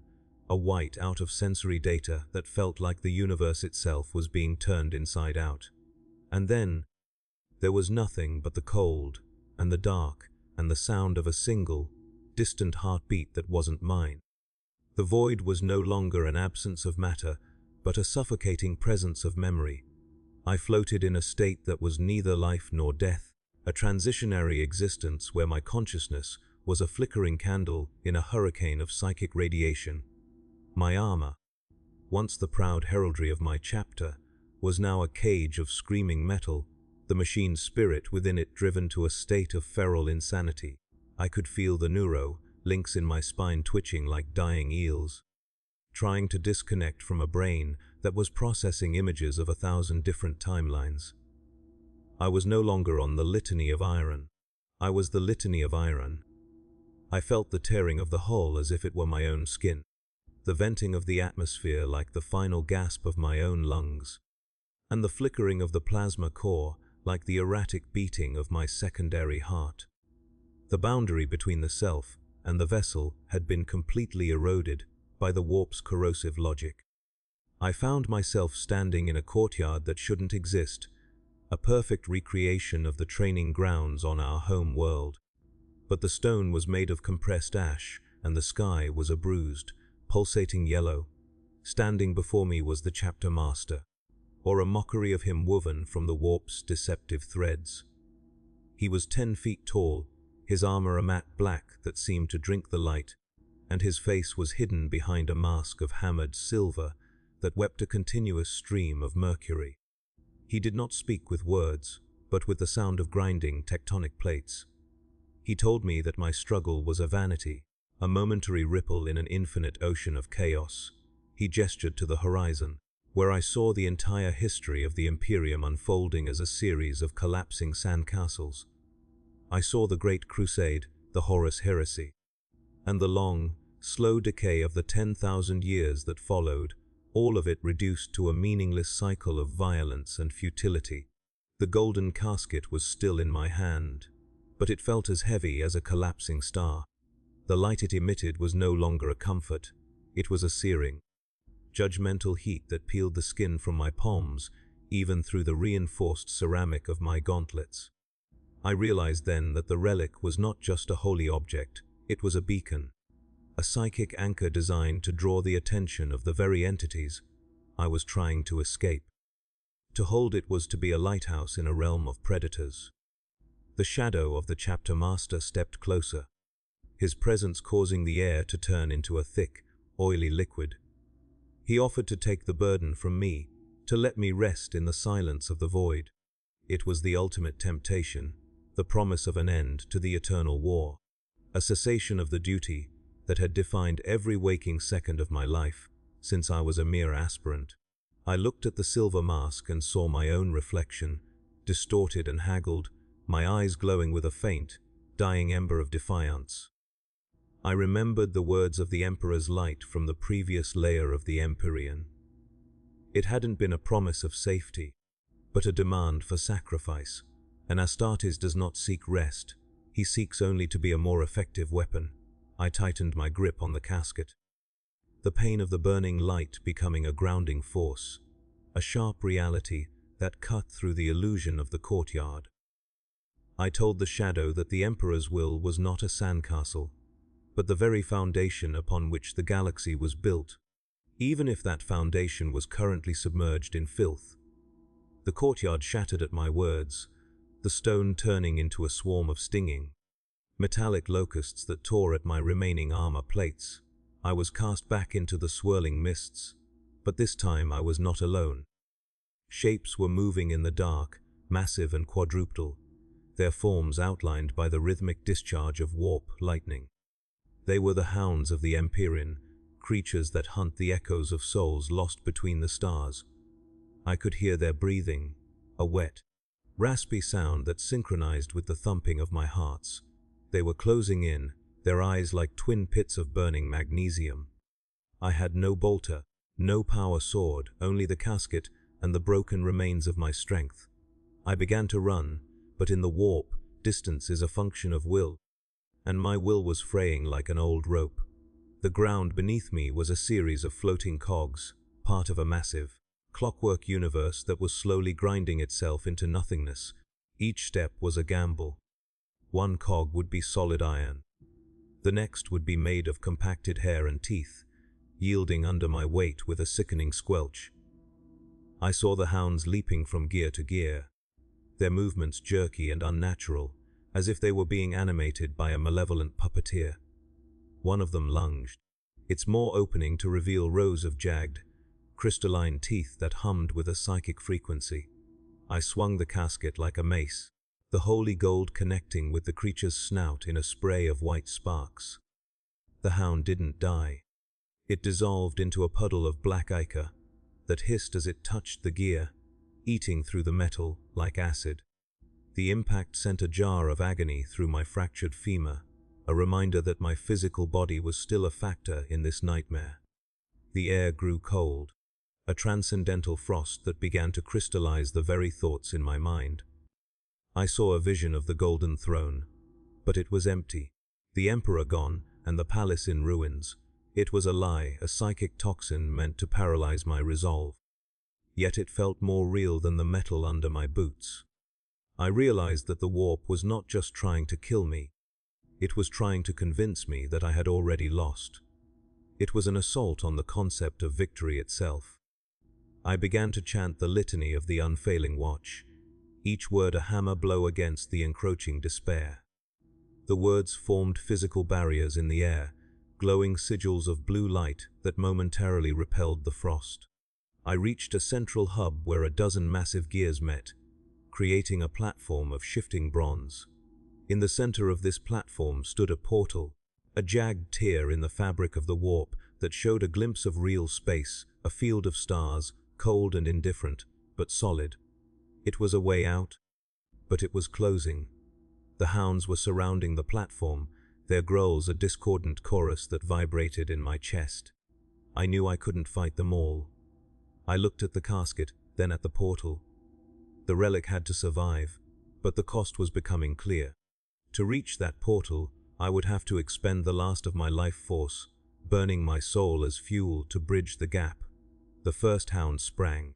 a white out of sensory data that felt like the universe itself was being turned inside out. And then, there was nothing but the cold, and the dark, and the sound of a single, distant heartbeat that wasn't mine. The void was no longer an absence of matter, but a suffocating presence of memory. I floated in a state that was neither life nor death, a transitionary existence where my consciousness was a flickering candle in a hurricane of psychic radiation. My armor, once the proud heraldry of my chapter, was now a cage of screaming metal, the machine's spirit within it driven to a state of feral insanity. I could feel the links in my spine twitching like dying eels, trying to disconnect from a brain that was processing images of 1,000 different timelines. I was no longer on the litany of iron. I was the litany of iron. I felt the tearing of the hull as if it were my own skin, the venting of the atmosphere like the final gasp of my own lungs, and the flickering of the plasma core like the erratic beating of my secondary heart. The boundary between the self and the vessel had been completely eroded by the warp's corrosive logic. I found myself standing in a courtyard that shouldn't exist, a perfect recreation of the training grounds on our home world. But the stone was made of compressed ash, and the sky was a bruised, pulsating yellow. Standing before me was the chapter master, or a mockery of him woven from the warp's deceptive threads. He was 10 feet tall, his armor a matte black that seemed to drink the light, and his face was hidden behind a mask of hammered silver that wept a continuous stream of mercury. He did not speak with words, but with the sound of grinding tectonic plates. He told me that my struggle was a vanity, a momentary ripple in an infinite ocean of chaos. He gestured to the horizon, where I saw the entire history of the Imperium unfolding as a series of collapsing sandcastles. I saw the Great Crusade, the Horus Heresy, and the long, slow decay of the 10,000 years that followed, all of it reduced to a meaningless cycle of violence and futility. The golden casket was still in my hand, but it felt as heavy as a collapsing star. The light it emitted was no longer a comfort, it was a searing, judgmental heat that peeled the skin from my palms, even through the reinforced ceramic of my gauntlets. I realized then that the relic was not just a holy object, it was a beacon, a psychic anchor designed to draw the attention of the very entities I was trying to escape. To hold it was to be a lighthouse in a realm of predators. The shadow of the chapter master stepped closer, his presence causing the air to turn into a thick, oily liquid. He offered to take the burden from me, to let me rest in the silence of the void. It was the ultimate temptation, the promise of an end to the eternal war, a cessation of the duty that had defined every waking second of my life since I was a mere aspirant. I looked at the silver mask and saw my own reflection, distorted and haggled, my eyes glowing with a faint, dying ember of defiance. I remembered the words of the Emperor's light from the previous layer of the Empyrean. It hadn't been a promise of safety, but a demand for sacrifice. And Astartes does not seek rest, he seeks only to be a more effective weapon. I tightened my grip on the casket, the pain of the burning light becoming a grounding force, a sharp reality that cut through the illusion of the courtyard. I told the shadow that the Emperor's will was not a sandcastle, but the very foundation upon which the galaxy was built, even if that foundation was currently submerged in filth. The courtyard shattered at my words, the stone turning into a swarm of stinging, metallic locusts that tore at my remaining armor plates. I was cast back into the swirling mists, but this time I was not alone. Shapes were moving in the dark, massive and quadrupedal, their forms outlined by the rhythmic discharge of warp lightning. They were the hounds of the Imperium, creatures that hunt the echoes of souls lost between the stars. I could hear their breathing, a wet, raspy sound that synchronized with the thumping of my hearts. They were closing in, their eyes like twin pits of burning magnesium. I had no bolter, no power sword, only the casket and the broken remains of my strength. I began to run, but in the warp, distance is a function of will, and my will was fraying like an old rope. The ground beneath me was a series of floating cogs, part of a massive, clockwork universe that was slowly grinding itself into nothingness. Each step was a gamble. One cog would be solid iron. The next would be made of compacted hair and teeth, yielding under my weight with a sickening squelch. I saw the hounds leaping from gear to gear, their movements jerky and unnatural, as if they were being animated by a malevolent puppeteer. One of them lunged, its maw opening to reveal rows of jagged, crystalline teeth that hummed with a psychic frequency. I swung the casket like a mace, the holy gold connecting with the creature's snout in a spray of white sparks. The hound didn't die. It dissolved into a puddle of black ichor that hissed as it touched the gear, eating through the metal like acid. The impact sent a jar of agony through my fractured femur, a reminder that my physical body was still a factor in this nightmare. The air grew cold, a transcendental frost that began to crystallize the very thoughts in my mind. I saw a vision of the golden throne, but it was empty. The emperor gone, and the palace in ruins. It was a lie, a psychic toxin meant to paralyze my resolve. Yet it felt more real than the metal under my boots. I realized that the warp was not just trying to kill me. It was trying to convince me that I had already lost. It was an assault on the concept of victory itself. I began to chant the litany of the unfailing watch, each word a hammer blow against the encroaching despair. The words formed physical barriers in the air, glowing sigils of blue light that momentarily repelled the frost. I reached a central hub where a dozen massive gears met, creating a platform of shifting bronze. In the center of this platform stood a portal, a jagged tear in the fabric of the warp that showed a glimpse of real space, a field of stars, cold and indifferent, but solid. It was a way out, but it was closing. The hounds were surrounding the platform, their growls a discordant chorus that vibrated in my chest. I knew I couldn't fight them all. I looked at the casket, then at the portal. The relic had to survive, but the cost was becoming clear. To reach that portal, I would have to expend the last of my life force, burning my soul as fuel to bridge the gap. The first hound sprang,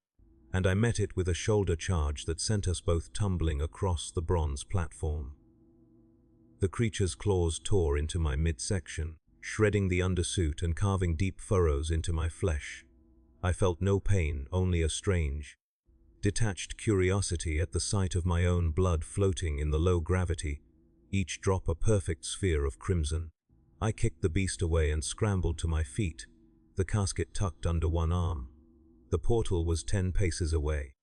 and I met it with a shoulder charge that sent us both tumbling across the bronze platform. The creature's claws tore into my midsection, shredding the undersuit and carving deep furrows into my flesh. I felt no pain, only a strange, detached curiosity at the sight of my own blood floating in the low gravity, each drop a perfect sphere of crimson. I kicked the beast away and scrambled to my feet, the casket tucked under one arm. The portal was 10 paces away.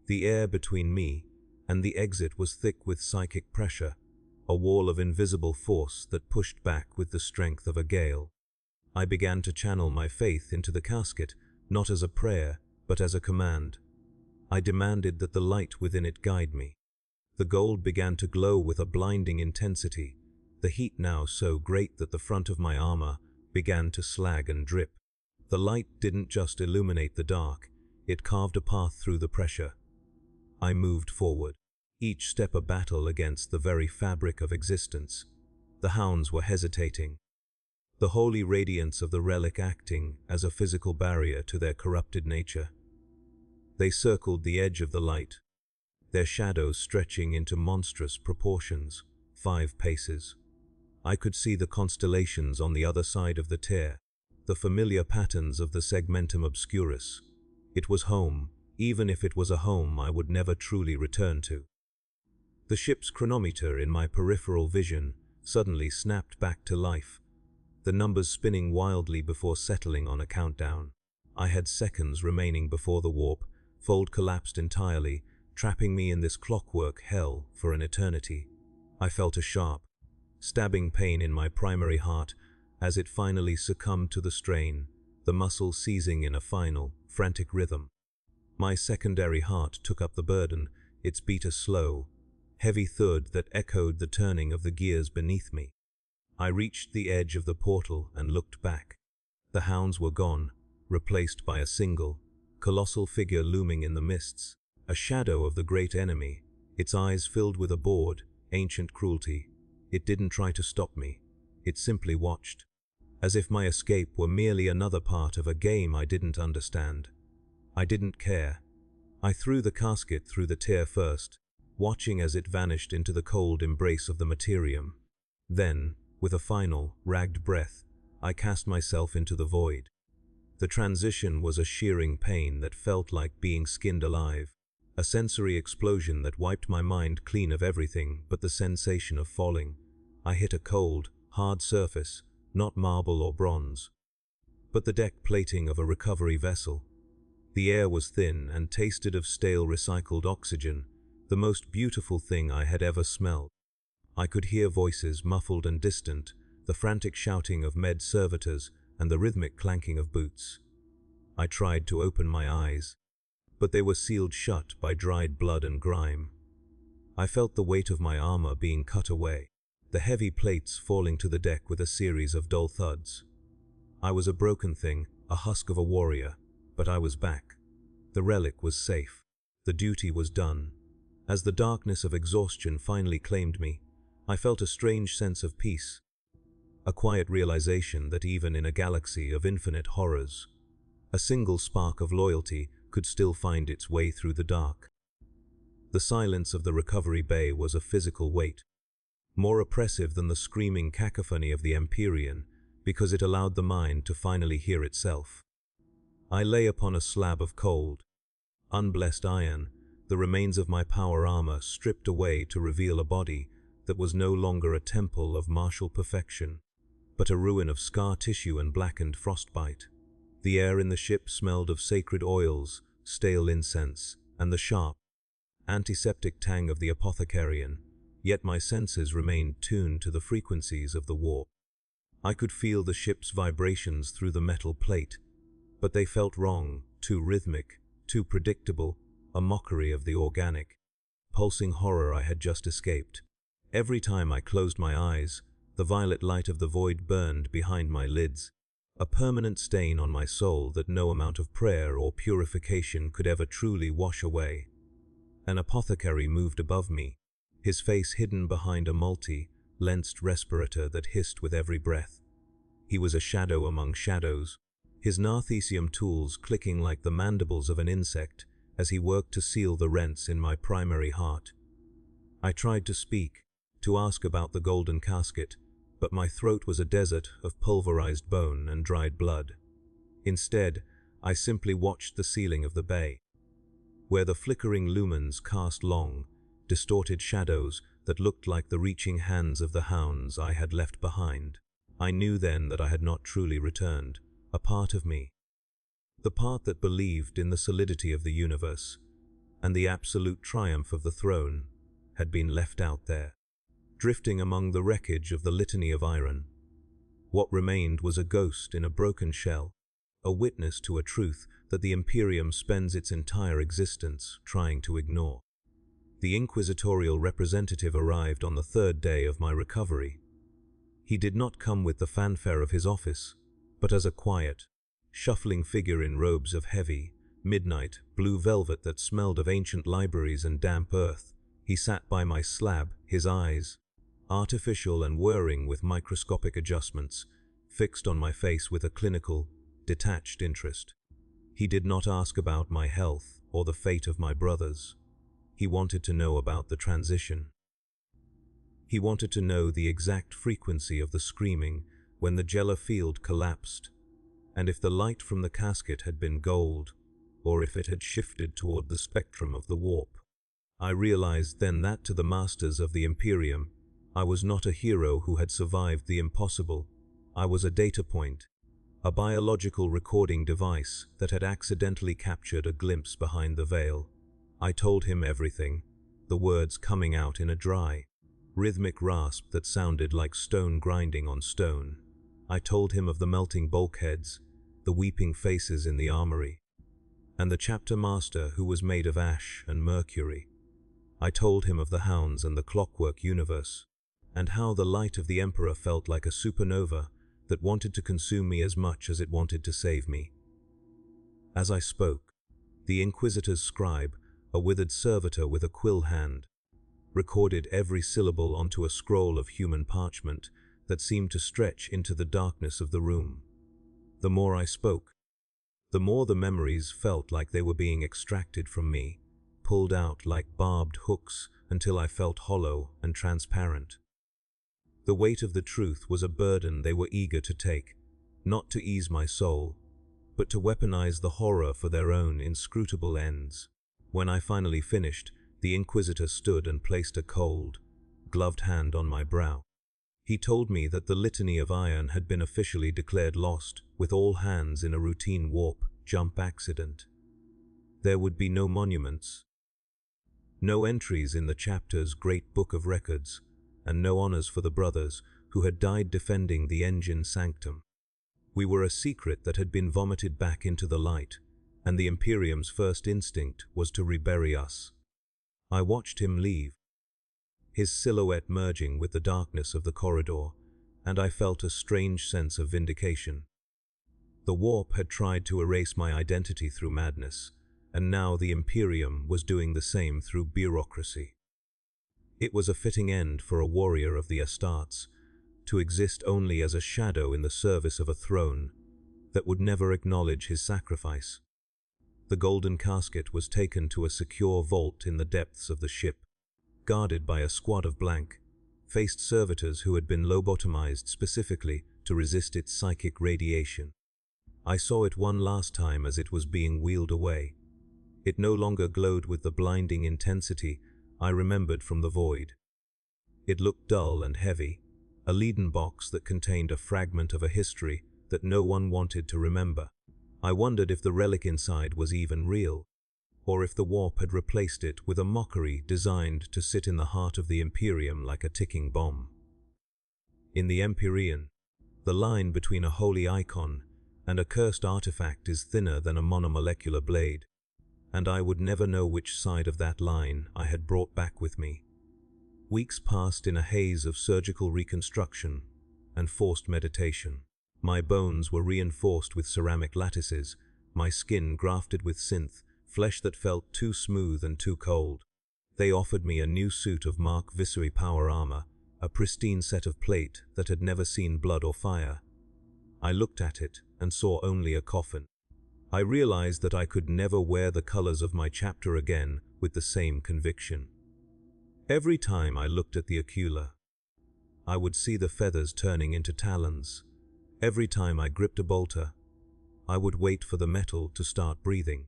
The air between me and the exit was thick with psychic pressure, a wall of invisible force that pushed back with the strength of a gale. I began to channel my faith into the casket, not as a prayer, but as a command. I demanded that the light within it guide me. The gold began to glow with a blinding intensity, the heat now so great that the front of my armor began to slag and drip. The light didn't just illuminate the dark, it carved a path through the pressure. I moved forward, each step a battle against the very fabric of existence. The hounds were hesitating, the holy radiance of the relic acting as a physical barrier to their corrupted nature. They circled the edge of the light, their shadows stretching into monstrous proportions, 5 paces. I could see the constellations on the other side of the tear, the familiar patterns of the segmentum obscurus. It was home, even if it was a home I would never truly return to. The ship's chronometer in my peripheral vision suddenly snapped back to life, the numbers spinning wildly before settling on a countdown. I had seconds remaining before the warp. Fold collapsed entirely, trapping me in this clockwork hell for an eternity. I felt a sharp, stabbing pain in my primary heart as it finally succumbed to the strain, the muscle seizing in a final, frantic rhythm. My secondary heart took up the burden, its beat a slow, heavy thud that echoed the turning of the gears beneath me. I reached the edge of the portal and looked back. The hounds were gone, replaced by a single, colossal figure looming in the mists, a shadow of the great enemy, its eyes filled with a bored, ancient cruelty. It didn't try to stop me. It simply watched, as if my escape were merely another part of a game I didn't understand. I didn't care. I threw the casket through the tear first, watching as it vanished into the cold embrace of the Imperium. Then, with a final, ragged breath, I cast myself into the void. The transition was a shearing pain that felt like being skinned alive, a sensory explosion that wiped my mind clean of everything but the sensation of falling. I hit a cold, hard surface, not marble or bronze, but the deck plating of a recovery vessel. The air was thin and tasted of stale recycled oxygen, the most beautiful thing I had ever smelled. I could hear voices muffled and distant, the frantic shouting of med servitors and the rhythmic clanking of boots. I tried to open my eyes, but they were sealed shut by dried blood and grime. I felt the weight of my armor being cut away, the heavy plates falling to the deck with a series of dull thuds. I was a broken thing, a husk of a warrior, but I was back. The relic was safe. The duty was done. As the darkness of exhaustion finally claimed me, I felt a strange sense of peace, a quiet realization that even in a galaxy of infinite horrors, a single spark of loyalty could still find its way through the dark. The silence of the recovery bay was a physical weight, more oppressive than the screaming cacophony of the Imperium, because it allowed the mind to finally hear itself. I lay upon a slab of cold, unblessed iron, the remains of my power armor stripped away to reveal a body that was no longer a temple of martial perfection, but a ruin of scar tissue and blackened frostbite. The air in the ship smelled of sacred oils, stale incense, and the sharp, antiseptic tang of the apothecarian, yet my senses remained tuned to the frequencies of the warp. I could feel the ship's vibrations through the metal plate, but they felt wrong, too rhythmic, too predictable, a mockery of the organic, pulsing horror I had just escaped. Every time I closed my eyes, the violet light of the void burned behind my lids, a permanent stain on my soul that no amount of prayer or purification could ever truly wash away. An apothecary moved above me, his face hidden behind a multi-lensed respirator that hissed with every breath. He was a shadow among shadows, his narthecium tools clicking like the mandibles of an insect as he worked to seal the rents in my primary heart. I tried to speak, to ask about the golden casket, but my throat was a desert of pulverized bone and dried blood. Instead, I simply watched the ceiling of the bay, where the flickering lumens cast long, distorted shadows that looked like the reaching hands of the hounds I had left behind. I knew then that I had not truly returned. A part of me, the part that believed in the solidity of the universe and the absolute triumph of the throne, had been left out there, drifting among the wreckage of the litany of iron. What remained was a ghost in a broken shell, a witness to a truth that the Imperium spends its entire existence trying to ignore. The inquisitorial representative arrived on the third day of my recovery. He did not come with the fanfare of his office, but as a quiet, shuffling figure in robes of heavy, midnight, blue velvet that smelled of ancient libraries and damp earth. He sat by my slab, his eyes, artificial and whirring with microscopic adjustments, fixed on my face with a clinical, detached interest. He did not ask about my health or the fate of my brothers. He wanted to know about the transition. He wanted to know the exact frequency of the screaming when the Gellar field collapsed, and if the light from the casket had been gold, or if it had shifted toward the spectrum of the warp. I realized then that to the masters of the Imperium, I was not a hero who had survived the impossible. I was a data point, a biological recording device that had accidentally captured a glimpse behind the veil. I told him everything, the words coming out in a dry, rhythmic rasp that sounded like stone grinding on stone. I told him of the melting bulkheads, the weeping faces in the armory, and the chapter master who was made of ash and mercury. I told him of the hounds and the clockwork universe, and how the light of the Emperor felt like a supernova that wanted to consume me as much as it wanted to save me. As I spoke, the Inquisitor's scribe, a withered servitor with a quill hand, recorded every syllable onto a scroll of human parchment that seemed to stretch into the darkness of the room. The more I spoke, the more the memories felt like they were being extracted from me, pulled out like barbed hooks until I felt hollow and transparent. The weight of the truth was a burden they were eager to take, not to ease my soul, but to weaponize the horror for their own inscrutable ends. When I finally finished, the Inquisitor stood and placed a cold, gloved hand on my brow. He told me that the Litany of Iron had been officially declared lost, with all hands in a routine warp-jump accident. There would be no monuments, no entries in the chapter's great book of records, and no honors for the brothers who had died defending the engine sanctum. We were a secret that had been vomited back into the light, and the Imperium's first instinct was to rebury us. I watched him leave, his silhouette merging with the darkness of the corridor, and I felt a strange sense of vindication. The warp had tried to erase my identity through madness, and now the Imperium was doing the same through bureaucracy. It was a fitting end for a warrior of the Astartes, to exist only as a shadow in the service of a throne that would never acknowledge his sacrifice. The golden casket was taken to a secure vault in the depths of the ship, guarded by a squad of blank-faced servitors who had been lobotomized specifically to resist its psychic radiation. I saw it one last time as it was being wheeled away. It no longer glowed with the blinding intensity I remembered from the void. It looked dull and heavy, a leaden box that contained a fragment of a history that no one wanted to remember. I wondered if the relic inside was even real, or if the warp had replaced it with a mockery designed to sit in the heart of the Imperium like a ticking bomb. In the Empyrean, the line between a holy icon and a cursed artifact is thinner than a monomolecular blade, and I would never know which side of that line I had brought back with me. Weeks passed in a haze of surgical reconstruction and forced meditation. My bones were reinforced with ceramic lattices, my skin grafted with synth, flesh that felt too smooth and too cold. They offered me a new suit of Mark Visceri power armor, a pristine set of plate that had never seen blood or fire. I looked at it and saw only a coffin. I realized that I could never wear the colors of my chapter again with the same conviction. Every time I looked at the ocula, I would see the feathers turning into talons. Every time I gripped a bolter, I would wait for the metal to start breathing.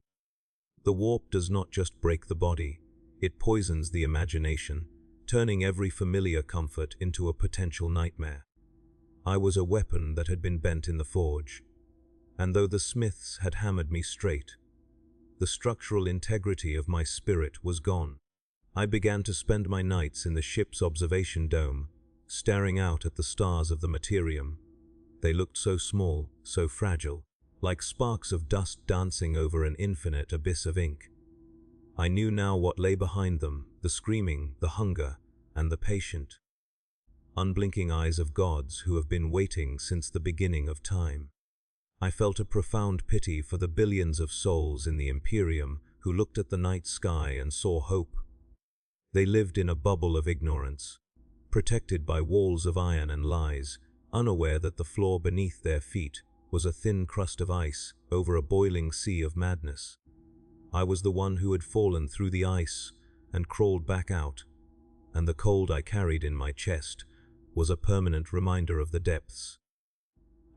The warp does not just break the body, it poisons the imagination, turning every familiar comfort into a potential nightmare. I was a weapon that had been bent in the forge, and though the smiths had hammered me straight, the structural integrity of my spirit was gone. I began to spend my nights in the ship's observation dome, staring out at the stars of the Imperium. They looked so small, so fragile, like sparks of dust dancing over an infinite abyss of ink. I knew now what lay behind them, the screaming, the hunger, and the patient, unblinking eyes of gods who have been waiting since the beginning of time. I felt a profound pity for the billions of souls in the Imperium who looked at the night sky and saw hope. They lived in a bubble of ignorance, protected by walls of iron and lies, unaware that the floor beneath their feet was a thin crust of ice over a boiling sea of madness. I was the one who had fallen through the ice and crawled back out, and the cold I carried in my chest was a permanent reminder of the depths.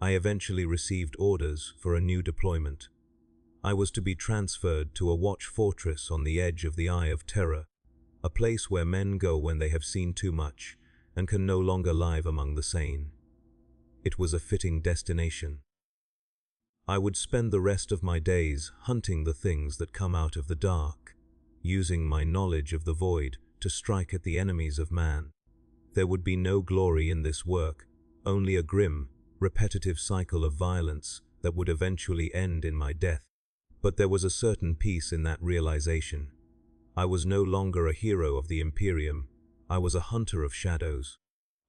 I eventually received orders for a new deployment. I was to be transferred to a watch fortress on the edge of the Eye of Terror, a place where men go when they have seen too much and can no longer live among the sane. It was a fitting destination. I would spend the rest of my days hunting the things that come out of the dark, using my knowledge of the void to strike at the enemies of man. There would be no glory in this work, only a grim, repetitive cycle of violence that would eventually end in my death. But there was a certain peace in that realization. I was no longer a hero of the Imperium, I was a hunter of shadows,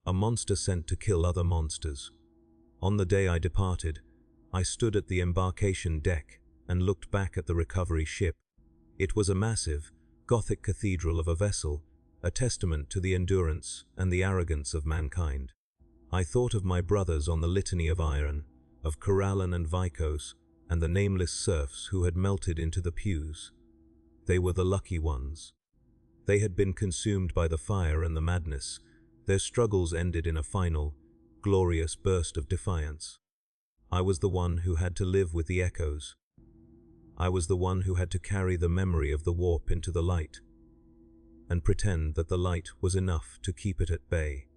a monster sent to kill other monsters. On the day I departed, I stood at the embarkation deck and looked back at the recovery ship. It was a massive, Gothic cathedral of a vessel, a testament to the endurance and the arrogance of mankind. I thought of my brothers on the litany of iron, of Corallan and Vikos, and the nameless serfs who had melted into the pews. They were the lucky ones. They had been consumed by the fire and the madness. Their struggles ended in a final, glorious burst of defiance. I was the one who had to live with the echoes. I was the one who had to carry the memory of the warp into the light, and pretend that the light was enough to keep it at bay.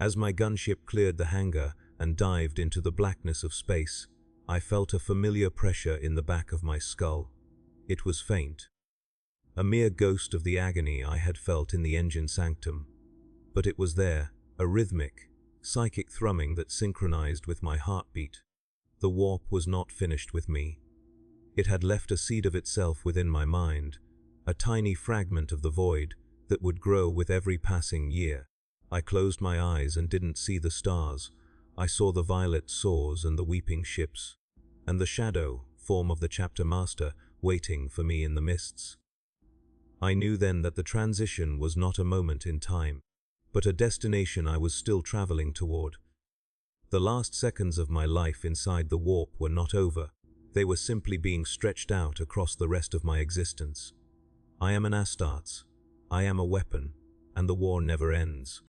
As my gunship cleared the hangar and dived into the blackness of space, I felt a familiar pressure in the back of my skull. It was faint, a mere ghost of the agony I had felt in the engine sanctum. But it was there, a rhythmic, psychic thrumming that synchronized with my heartbeat. The warp was not finished with me. It had left a seed of itself within my mind, a tiny fragment of the void that would grow with every passing year. I closed my eyes and didn't see the stars. I saw the violet soars and the weeping ships, and the shadow form of the chapter master waiting for me in the mists. I knew then that the transition was not a moment in time, but a destination I was still traveling toward. The last seconds of my life inside the warp were not over. They were simply being stretched out across the rest of my existence. I am an Astartes. I am a weapon, and the war never ends.